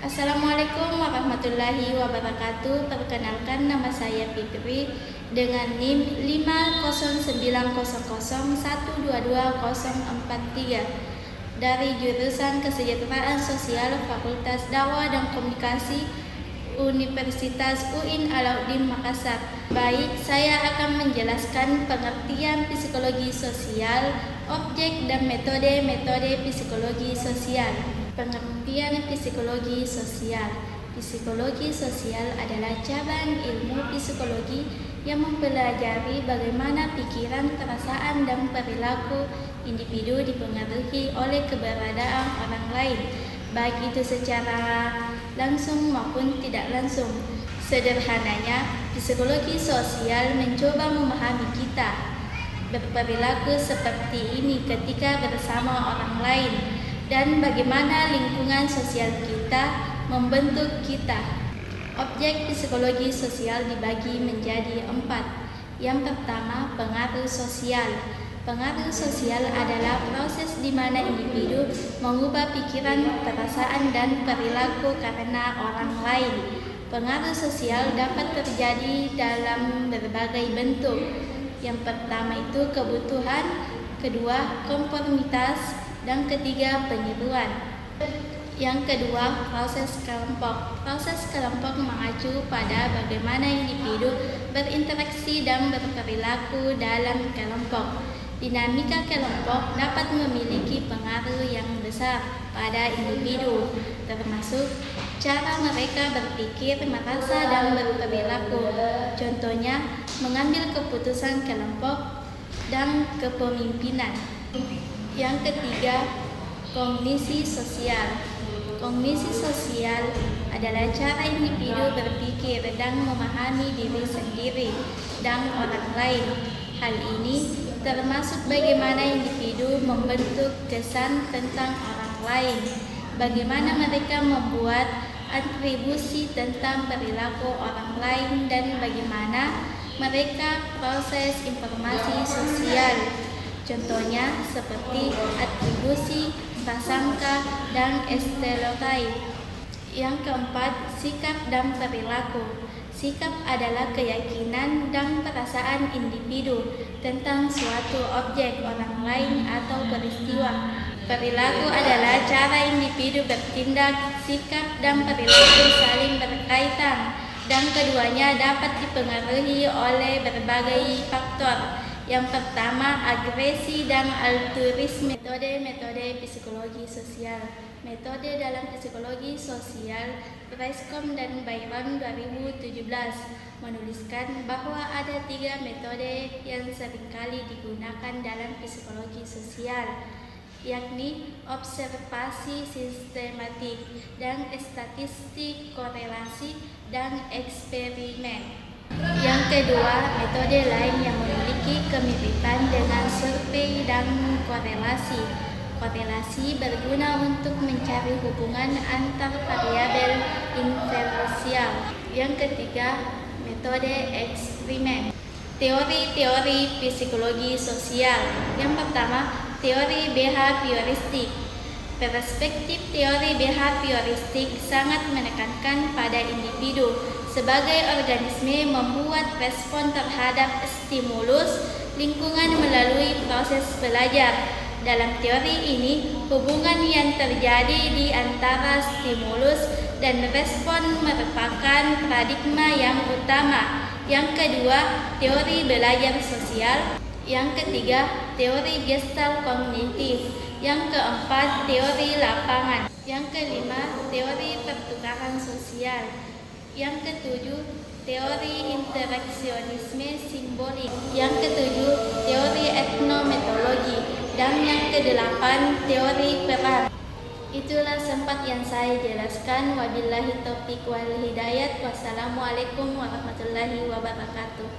Assalamualaikum warahmatullahi wabarakatuh. Perkenalkan, nama saya Fitri dengan NIM 50900122043 dari jurusan Kesejahteraan Sosial Fakultas Dakwah dan Komunikasi Universitas UIN Alauddin Makassar. Baik, saya akan menjelaskan pengertian psikologi sosial, objek dan metode psikologi sosial. Pengertian psikologi sosial. Psikologi sosial adalah cabang ilmu psikologi yang mempelajari bagaimana pikiran, perasaan, dan perilaku individu dipengaruhi oleh keberadaan orang lain, baik itu secara langsung maupun tidak langsung. Sederhananya, psikologi sosial mencoba memahami kita berperilaku seperti ini ketika bersama orang lain, dan bagaimana lingkungan sosial kita membentuk kita. Objek psikologi sosial dibagi menjadi 4. Yang pertama, pengaruh sosial. Pengaruh sosial adalah proses di mana individu mengubah pikiran, perasaan, dan perilaku karena orang lain. Pengaruh sosial dapat terjadi dalam berbagai bentuk. Yang pertama itu kebutuhan, kedua konformitas, dan ketiga peniruan. Yang kedua, proses kelompok. Proses kelompok mengacu pada bagaimana individu berinteraksi dan berperilaku dalam kelompok. Dinamika kelompok dapat memiliki pengaruh yang besar pada individu, termasuk cara mereka berpikir, merasa, dan berperilaku. Contohnya, mengambil keputusan kelompok dan kepemimpinan. Yang ketiga, kognisi sosial. Kognisi sosial adalah cara individu berpikir dan memahami diri sendiri dan orang lain. Hal ini termasuk bagaimana individu membentuk kesan tentang orang lain, bagaimana mereka membuat atribusi tentang perilaku orang lain, dan bagaimana mereka proses informasi sosial. Contohnya seperti atribusi, prasangka, dan stereotip. Yang keempat, sikap dan perilaku. Sikap adalah keyakinan dan perasaan individu tentang suatu objek, orang lain, atau peristiwa. Perilaku adalah cara individu bertindak. Sikap dan perilaku saling berkaitan, dan keduanya dapat dipengaruhi oleh berbagai faktor. Yang pertama, agresi dan altruisme. Metode psikologi sosial. Metode dalam psikologi sosial, Prescom dan Byron 2017 menuliskan bahwa ada 3 metode yang seringkali digunakan dalam psikologi sosial, yakni observasi sistematik dan statistik, korelasi, dan eksperimen. Yang kedua, metode lain yang memiliki kemiripan dengan survei dan korelasi. Korelasi berguna untuk mencari hubungan antar variabel inferensial. Yang ketiga, metode eksperimen. Teori-teori psikologi sosial. Yang pertama, teori behavioristik. Perspektif teori behavioristik sangat menekankan pada individu sebagai organisme membuat respon terhadap stimulus lingkungan melalui proses belajar. Dalam teori ini, hubungan yang terjadi di antara stimulus dan respon merupakan paradigma yang utama. Yang kedua, teori belajar sosial. Yang ketiga, teori gestalt kognitif. Yang keempat, teori lapangan. Yang kelima, teori pertukaran sosial. Yang ketujuh, teori interaksionisme simbolik. Yang ketujuh, teori etnometodologi. Dan yang kedelapan, teori peran. Itulah sempat yang saya jelaskan. Wabillahi taufiq wal hidayat. Wassalamualaikum warahmatullahi wabarakatuh.